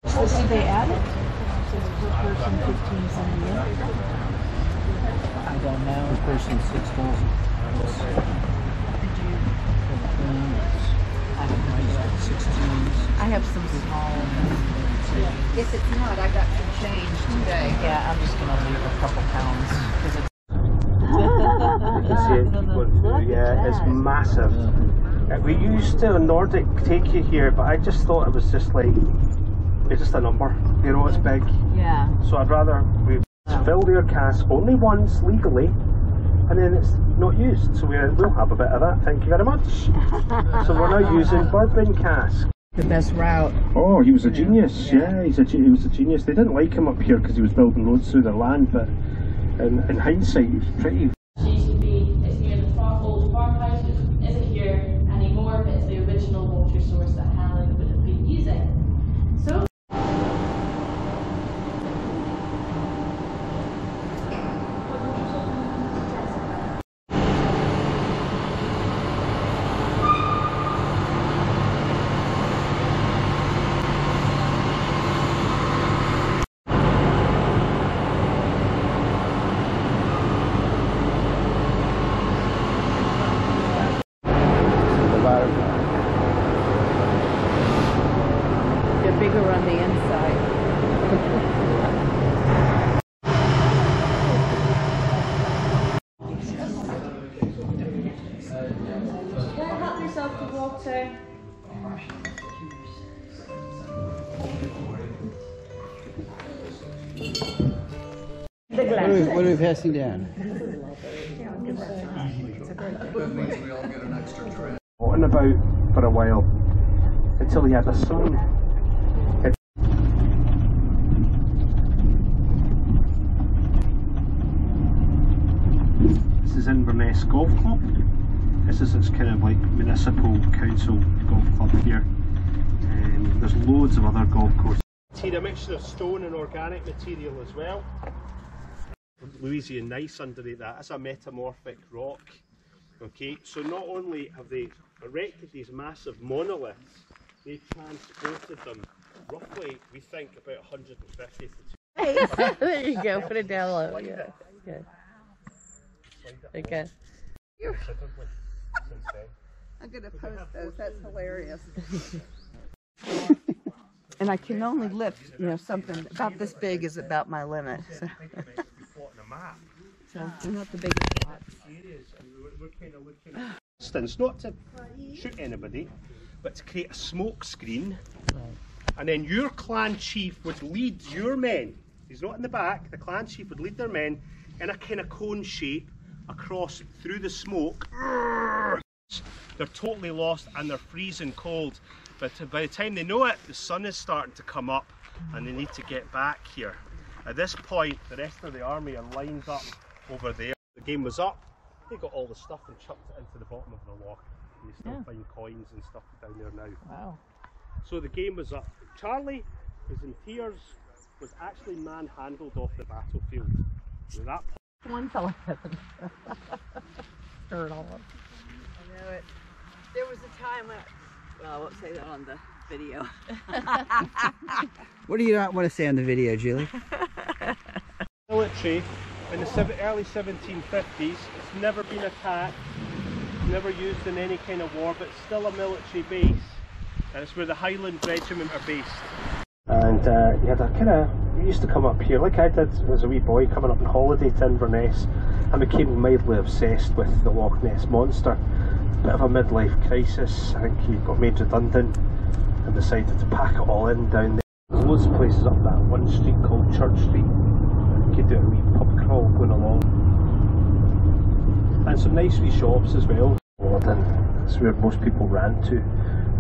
Did they add it? So per person $15.78. I don't know. Per person $6. I have some small. If it's not, I got some change today. Yeah, I'm just gonna leave a couple pounds because it's. Yeah, it's massive. We used to Nordic take you here, but I just thought it was just like it's just a number. You know, it's big. Yeah. So I'd rather we fill their cask only once legally, and then it's not used. So we'll have a bit of that. Thank you very much. So we're now using bourbon cask. The best route. Oh, he was a genius. Yeah, he was a genius. They didn't like him up here because he was building roads through their land, but in hindsight, he was pretty. It's near the old farmhouse, which isn't here anymore, but it's the original water source that Helen would have been using. So. They're bigger on the inside. Help yourself to water. What are we passing down? On about for a while until he had a son. This is Inverness Golf Club. This is its kind of like municipal council golf club here. There's loads of other golf courses. A mixture of stone and organic material as well. Louisiana gneiss underneath that. That's a metamorphic rock. Okay, so not only have they erected these massive monoliths, they've transported them roughly, we think, about 150 to 200. There you go. Put it down low. Yeah. Good. Okay. I'm going to post those. That's hilarious. And I can only lift, something about this big is about my limit. So, they're not the biggest lot. It's not to shoot anybody, but to create a smoke screen, and then your clan chief would lead your men. He's not in the back. The clan chief would lead their men in a kind of cone shape across through the smoke. They're totally lost and they're freezing cold, but by the time they know it, the sun is starting to come up and they need to get back here. At this point, the rest of the army are lined up over there. The game was up. They got all the stuff and chucked it into the bottom of the loch. You still find coins and stuff down there now. Wow. So the game was up. Charlie was in tears, was actually manhandled off the battlefield. At that point, One fella hasn't. Stir it all up. I know it. There was a time when, well, I won't say that on the video. What do you not want to say on the video, Julie? military in the early 1750s. It's never been attacked, never used in any kind of war, but still a military base. And it's where the Highland Regiment are based. And you had a kind of, you used to come up here, like I did as a wee boy, coming up on holiday to Inverness, and became mildly obsessed with the Loch Ness Monster. Bit of a midlife crisis. I think he got made redundant and decided to pack it all in down there. There's loads of places up that one street called Church Street. You could do a wee pub crawl going along. And some nice wee shops as well. Morden, that's where most people ran to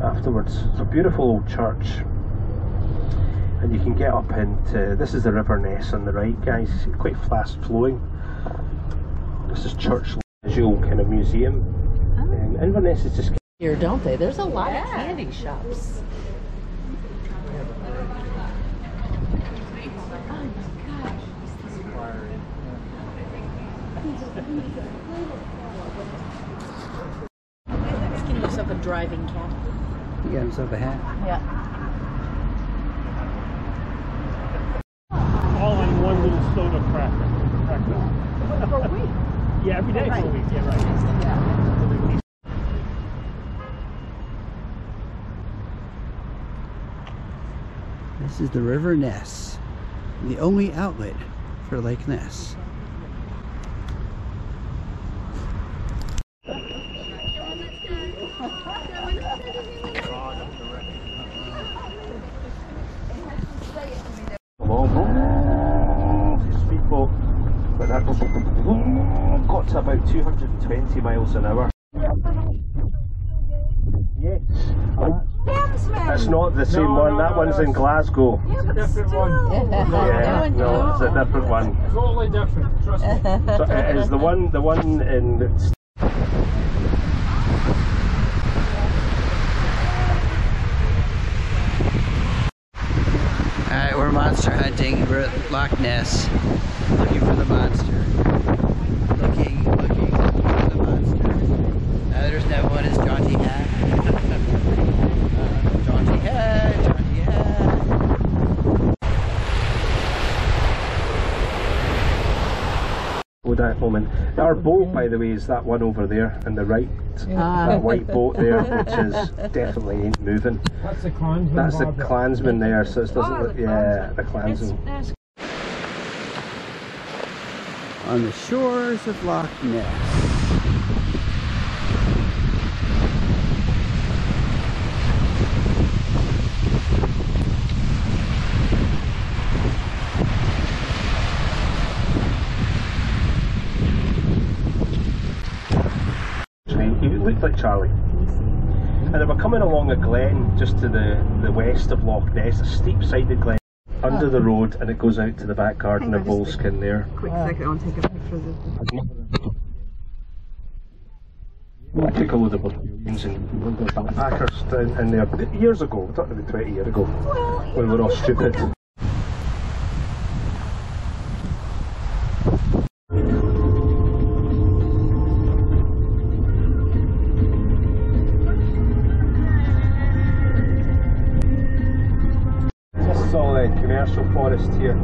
afterwards. It's a beautiful old church. And you can get up into, this is the River Ness on the right, guys. It's quite fast flowing. This is Church Visual kind of museum. Inverness is just Here, don't they? There's a lot of candy shops. He's getting himself a driving cap. He got himself a hat. Yeah. little soda cracker for breakfast. For a week. Yeah, every day for a Right. week. Yeah, right. This is the River Ness, the only outlet for Lake Ness. Speedboat, but that got to about 220 miles an hour. Yes. That's not the same one. That one's in Glasgow. Different one. Yeah, no, it's a different one. Totally different. Trust me. So it is the one in. Alright, we're monster hunting. We're at Loch Ness, looking for the monster. Looking for the monster. There's no one. It's Jaunty Hat. Jaunty Hat, Jaunty Hat. That moment. Our boat, by the way, is that one over there on the right. That white boat there, which is definitely ain't moving. That's the Klansman. That's the Barbara. Klansman there, so it doesn't look. Yeah, the Klansman. On the shores of Loch Ness. He looked like Charlie. And they were coming along a glen just to the west of Loch Ness, a steep-sided glen under the road, and it goes out to the back garden of Boleskine there. Quick second, I want to take a picture of this. I took a load of balloons and backpackers down in there years ago, we're talking about 20 years ago, when we were all stupid. This is all the commercial forest here.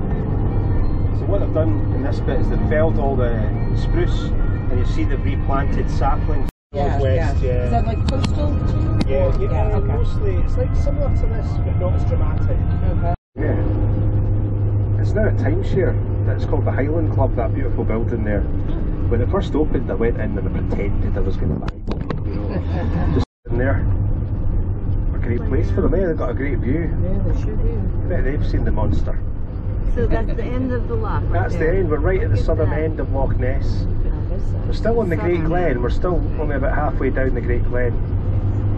So what they've done in this bit is they've felled all the spruce, and you see they've replanted saplings. Northwest, yeah. Is that like coastal too? Yeah, okay. mostly it's like similar to this, but not as dramatic. Okay. Yeah. It's now a timeshare. It's called the Highland Club, that beautiful building there. When it first opened, I went in and I pretended I was going to buy it. You know, just sitting there. A great place for them, eh? They've got a great view. Yeah, they sure do. I bet they've seen the monster. So that's the end of the loch. Right That's the there. end. We're right at the southern end of Loch Ness. We're still on the Great Glen. We're still only about halfway down the Great Glen.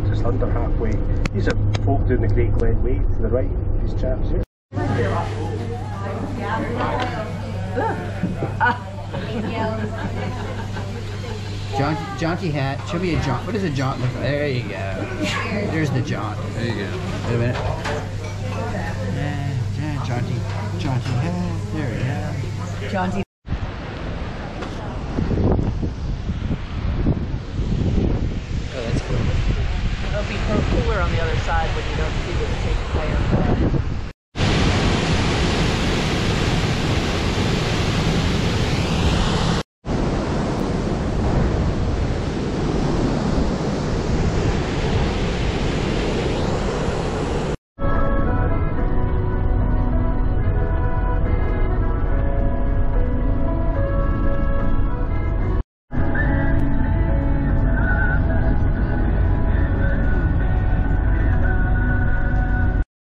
Just under halfway. These are folk doing the Great Glen Way to the right. These chaps here. Jaunty Hat. Show me a jaunt. What does a jaunt look like? There you go. There's the jaunt. There you go. Wait a minute. Jaunty Hat. There we go. Jaunty. Oh, that's cool. It'll be cooler on the other side when you don't see the tape player.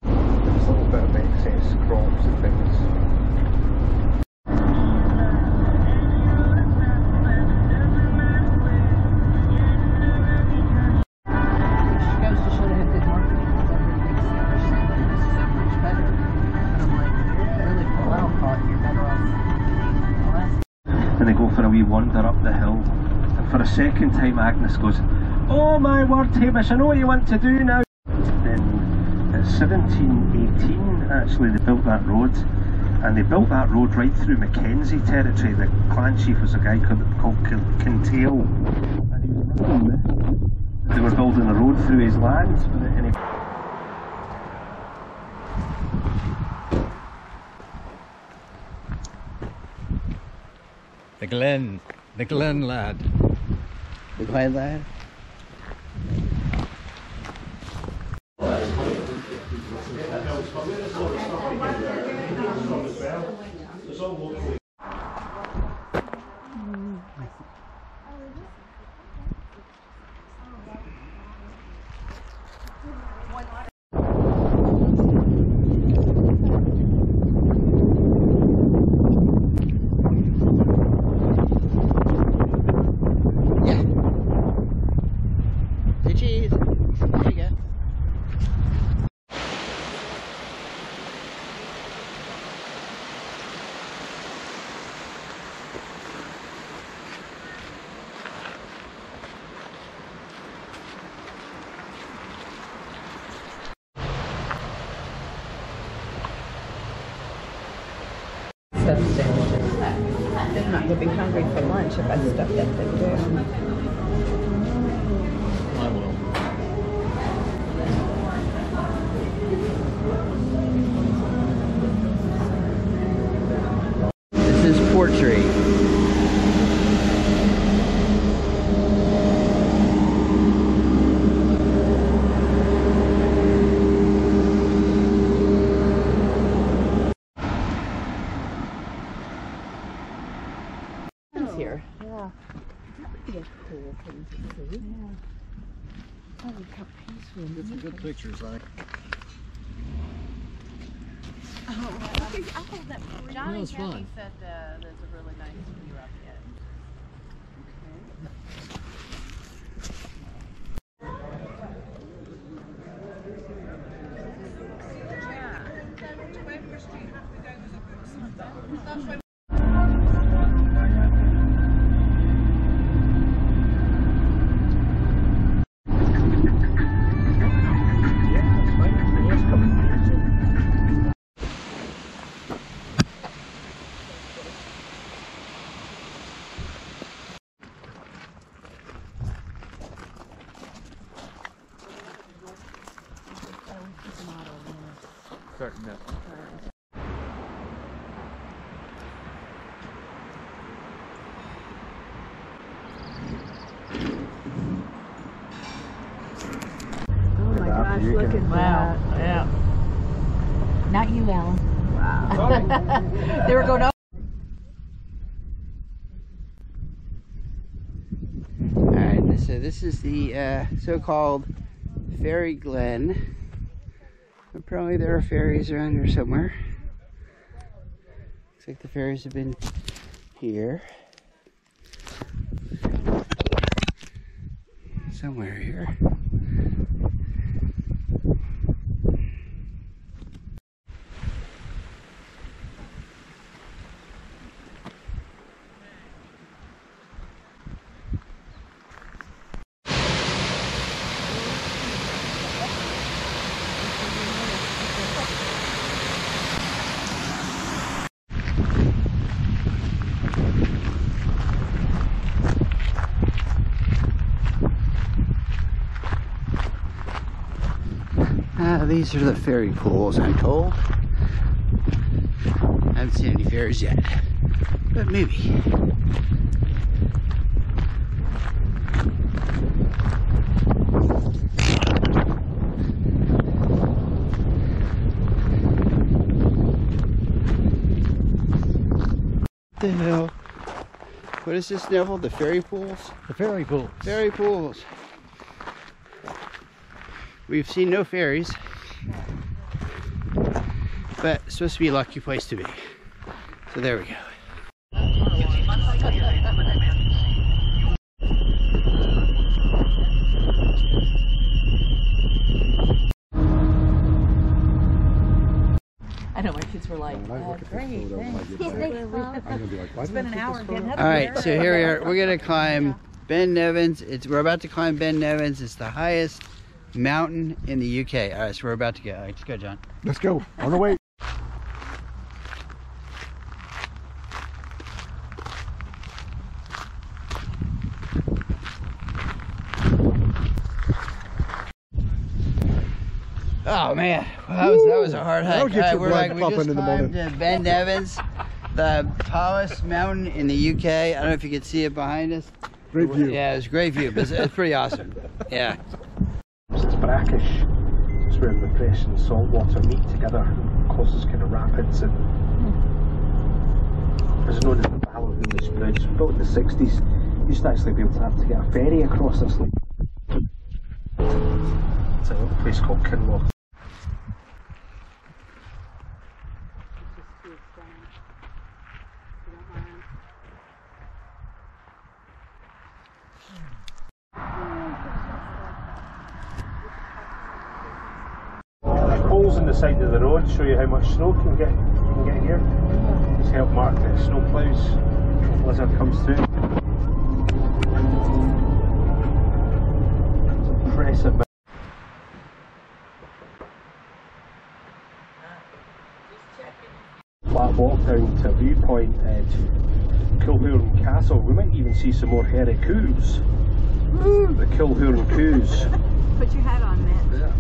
There's a little bit of excess crops and things. Goes to show they have good marketing. They're so much better. And I'm like, really pull out, but you're better off. And they go for a wee wander up the hill. And for a second time Agnes goes, "Oh my word, Hamish, I know what you want to do now." In 1718 actually they built that road. And they built that road right through Mackenzie territory. The clan chief was a guy called Kintail. And he was running this. They were building a road through his lands. And he The Glen lad. The Glen lad? Cheese. There you go. They're not gonna be hungry for lunch if I stuff that thing down. I will. This is Portree. Here. Yeah. That'd be a cool thing to see. Yeah. Oh, look how peaceful. Get some good pictures, I think. I'll hold that for you. Johnny it's fine. said there's a really nice view up yet. Starting up. Oh my gosh, look at that. Yeah. Not you, Alan. Wow. They were going up. Alright, so this is the so-called Fairy Glen. Apparently there are fairies around here somewhere. Looks like the fairies have been here. Somewhere here. These are the fairy pools, I'm told. I haven't seen any fairies yet, but maybe. What the hell? What is this, Neville? The fairy pools? The fairy pools. Fairy pools. We've seen no fairies, but it's supposed to be a lucky place to be. So there we go. I know my kids were like, great, thanks. Spend an hour getting up. All right, so here we are. We're gonna climb Ben Nevins. We're about to climb Ben Nevins. It's the highest mountain in the UK. All right, so we're about to go. All right, let's go, John. Let's go. On the way. Oh man, well, that was a hard hike. That'll get your We're blood like, we pumping just in the climbed morning. Ben Nevins. the tallest mountain in the UK. I don't know if you can see it behind us. Great view. Yeah, it's a great view, but it's pretty awesome. Yeah. It's brackish. It's where the fresh and salt water meet together, causes kind of rapids, and it's known as the Ballahooly Bridge. It was built in the 60s. You used to actually be able to get a ferry across this lake. It's a little place called Kinloch. Holes in the side of the road show you how much snow can get here. Just help mark the snow ploughs if a blizzard comes through. It's impressive. Flat walk down to a viewpoint to Kilhurn Castle. We might even see some more Herrick Coos. The Kilhurn Coos. Put your hat on, Matt. Yeah.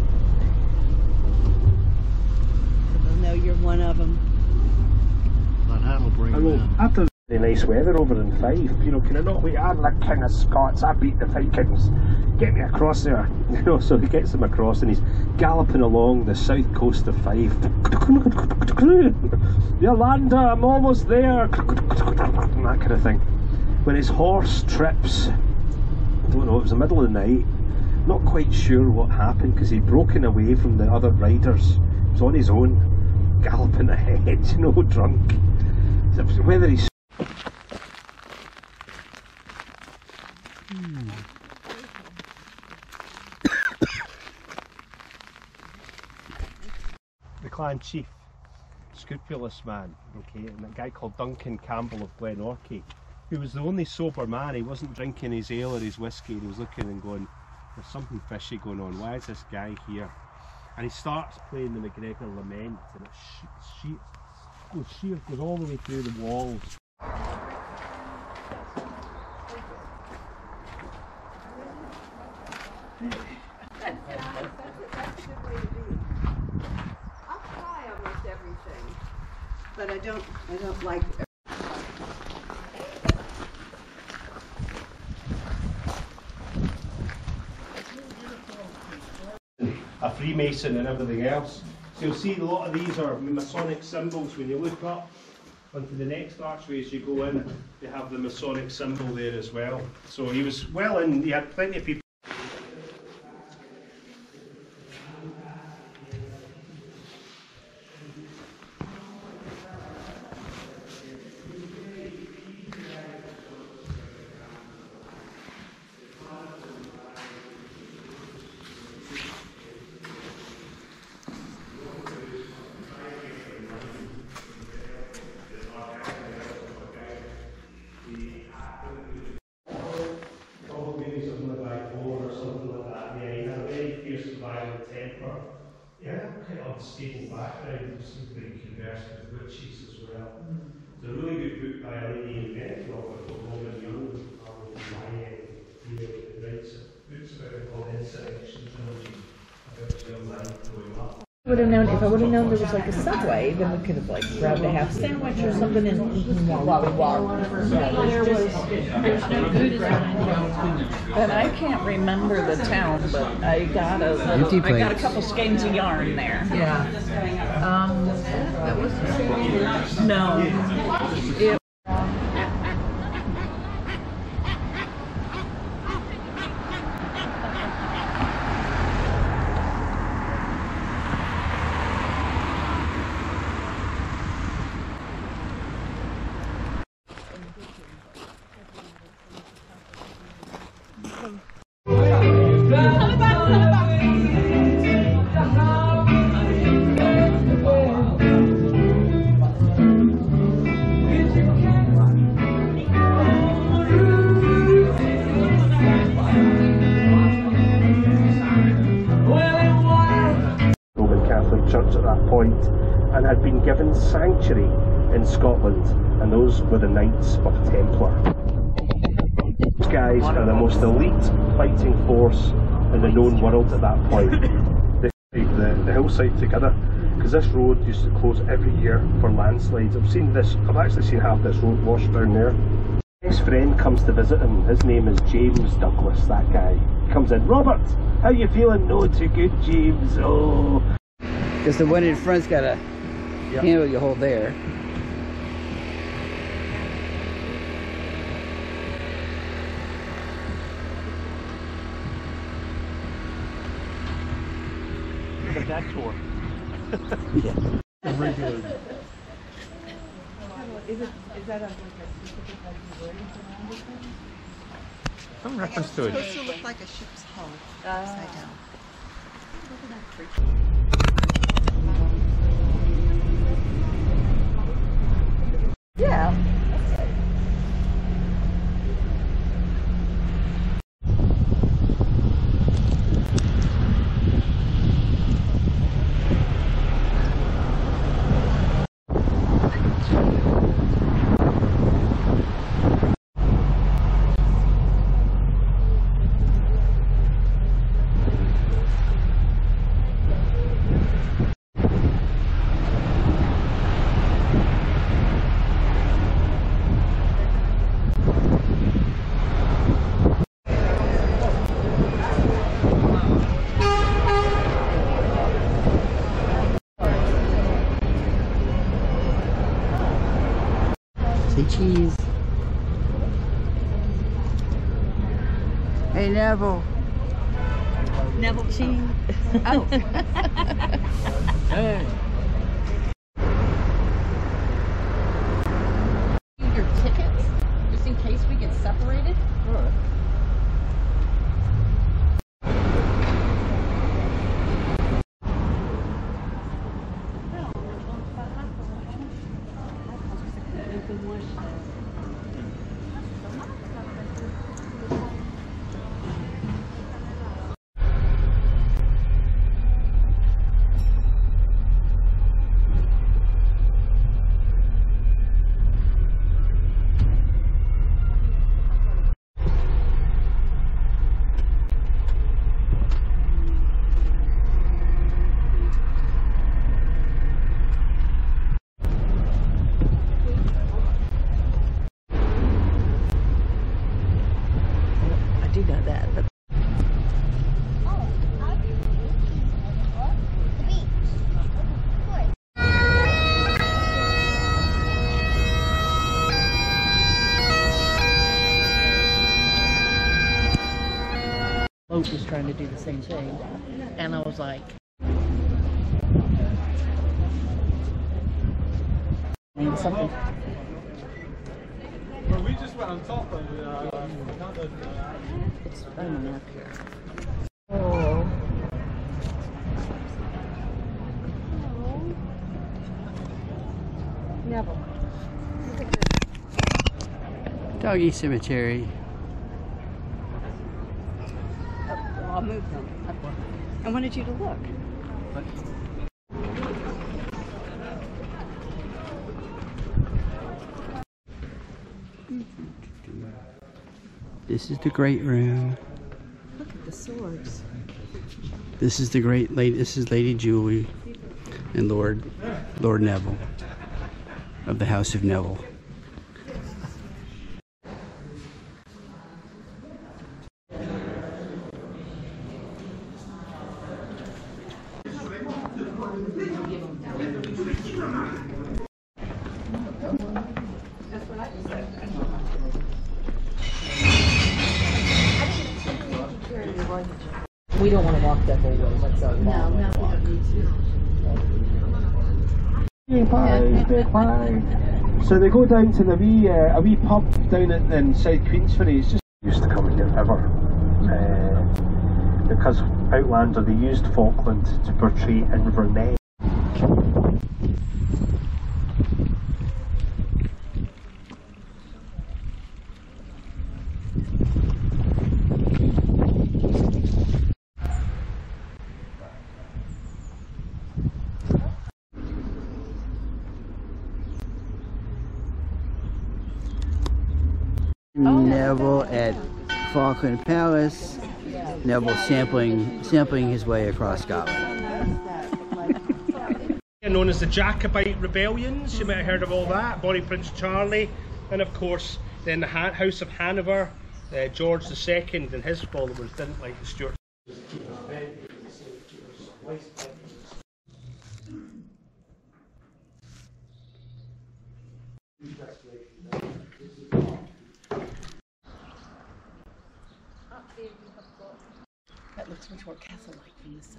They'll know you're one of them. That hat will bring them in. After the nice weather over in Fife, you know, can I not wait? I'm the king of Scots, I beat the Vikings, get me across there. You know, so he gets him across and he's galloping along the south coast of Fife. Yolanda, I'm almost there. And that kind of thing. When his horse trips, I don't know, it was the middle of the night, not quite sure what happened because he'd broken away from the other riders. He was on his own, galloping ahead, you know, drunk. Whether he's the clan chief, scrupulous man, okay, and a guy called Duncan Campbell of Glenorchy, who was the only sober man. He wasn't drinking his ale or his whiskey. He was looking and going, there's something fishy going on. Why is this guy here? And he starts playing the MacGregor Lament, and it goes all the way through the walls. I'll try almost everything, but I don't like it. A Freemason and everything else. So you'll see a lot of these are Masonic symbols. When you look up onto the next archway as you go in, they have the Masonic symbol there as well. So he was well in, he had plenty of people. Unstable background, simply conversed with witches as well. It's a really good book by a lady in Medford called Robin Young, who writes books about it called Insurrection Trilogy, about your life growing up. If I would have known there was like a Subway, then we could have like grabbed a half sandwich or something and eaten while we walked. And I can't remember the town, but I got a couple skeins of yarn there. Yeah. That was the same. No. Church at that point, and had been given sanctuary in Scotland, and those were the Knights of Templar. Those guys are the most elite fighting force in the known world at that point. They the hillside together, because this road used to close every year for landslides. I've actually seen half this road washed down there. His friend comes to visit him. His name is James Douglas, that guy. He comes in, Robert, how you feeling? No, too good, James. Oh. Because the one in front's got a handle you hold there. The deck tour. Yeah. Is that a specific Some reference to it. It's supposed to look like a ship's hull upside down. Yeah. Say cheese. Hey, Neville. Neville cheese. Oh. Hey. Your tickets, just in case we get separated. Luke was trying to do the same thing, and I was like, something. Well, we just went on top of It's fun up here. Oh. Neville. Doggy cemetery. I'll move them. I wanted you to look. This is the great room. Look at the swords. This is the great lady. This is Lady Julie and Lord Neville of the House of Neville. We don't want to walk that whole way. Let's No, we don't need to. So they go down to the a wee pub down in South Queensferry. It's just used to come here ever. Because Outlander, they used Falkland to portray Inverness. Neville at Falkland Palace. Neville sampling his way across Scotland. known as the Jacobite rebellions. You might have heard of all that. Bonnie Prince Charlie, and of course then the House of Hanover. George II and his followers didn't like the Stuarts. That looks much more castle-like from this side.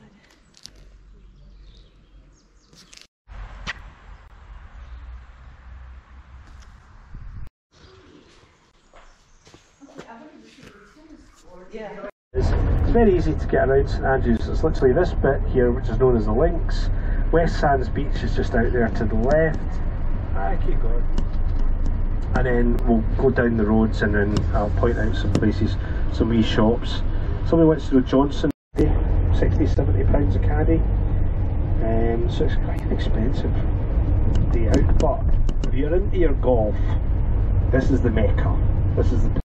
Yeah. It's very easy to get around St Andrews. It's literally this bit here, which is known as the Links. West Sands Beach is just out there to the left. Keep going. And then we'll go down the roads and then I'll point out some places, some wee shops. Somebody wants to go Johnson, 60-70 pounds a caddy. So it's quite an expensive day out, but if you're into your golf, this is the Mecca. This is the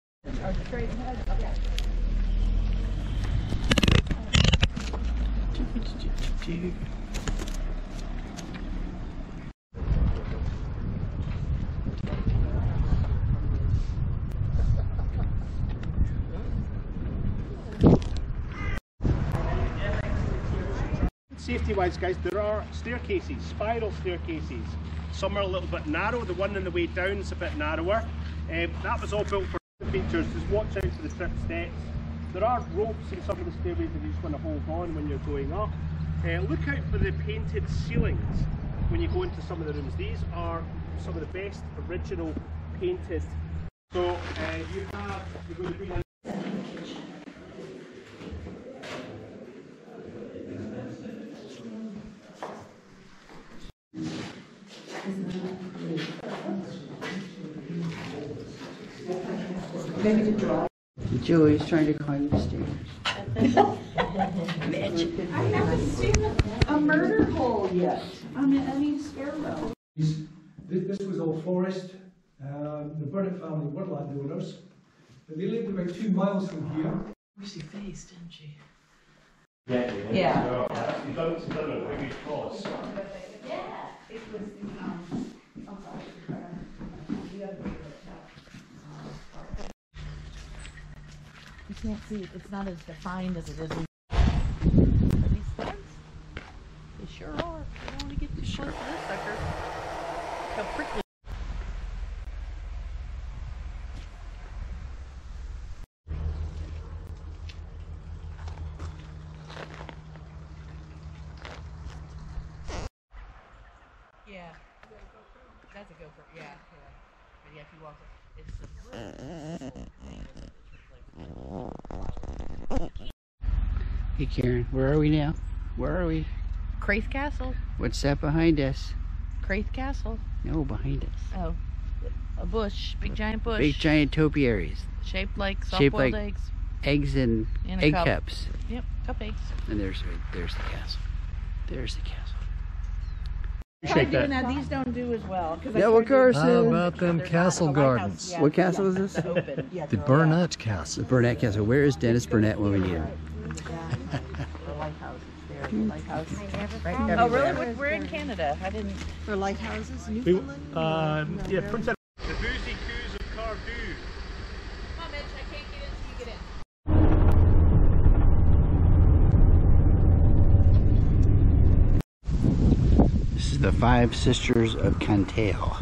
Safety-wise, guys, there are staircases, spiral staircases. Some are a little bit narrow. The one on the way down is a bit narrower. That was all built for features. Just watch out for the trip steps. There are ropes in some of the stairways that you just want to hold on when you're going up. Look out for the painted ceilings when you go into some of the rooms. These are some of the best original painted. So you're going to be in Julie's trying to climb the stairs. I haven't seen a murder hole yet. I mean, stairwell. This was all forest. The Burnett family were landowners, but they lived about 2 miles from here. She faced, didn't she? Yeah. Yeah. You've done a big cross. Yeah. It was You can't see it. It's not as defined as it is in these fence. They sure are. I don't want to get too close to this sucker. Look how prickly. Yeah. That's a gopher. Yeah. But yeah, if you walk it, it's a Hey Karen, where are we now? Where are we? Craith Castle. What's that behind us? Craith Castle. No, behind us. Oh, a bush, big giant bush. Big giant topiaries. Shaped like soft-boiled eggs. Eggs and In a egg cup. cups. Yep, cup eggs. And there's the castle. There's the castle. Try doing that. These don't do as well. Yeah, of course. How about them castle gardens? What castle is this? The Burnett Castle. The Burnett Castle. Where is Dennis Burnett when we need him? Oh, really? We're in Canada. I didn't. For lighthouses, Newfoundland? Yeah, Prince Edward. The boozy coos of Cardew. Come on, Mitch. I can't get in until you get in. This is the Five Sisters of Cantal.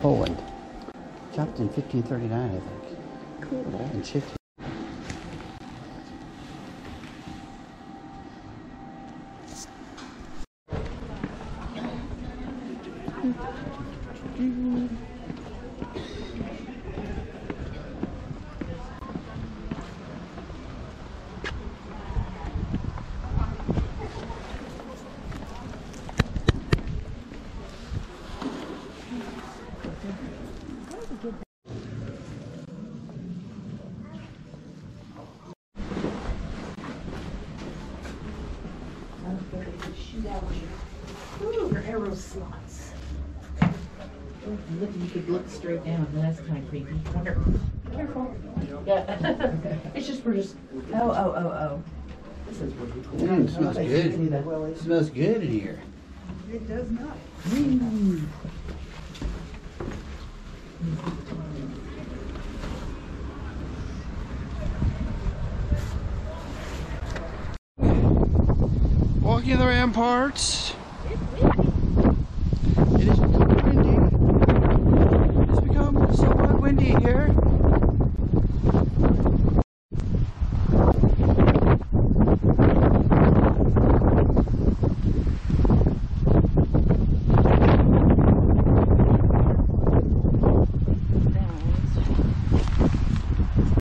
Poland. Chopped in 1539, I think. Cool. And 15. Ooh, her arrow slots. Look, you could look straight down. That's kind of creepy. Wonder. Careful. Yeah. It's just we're just. Oh. This is really cool. It smells good. It smells good in here. It does not. Walking the ramparts.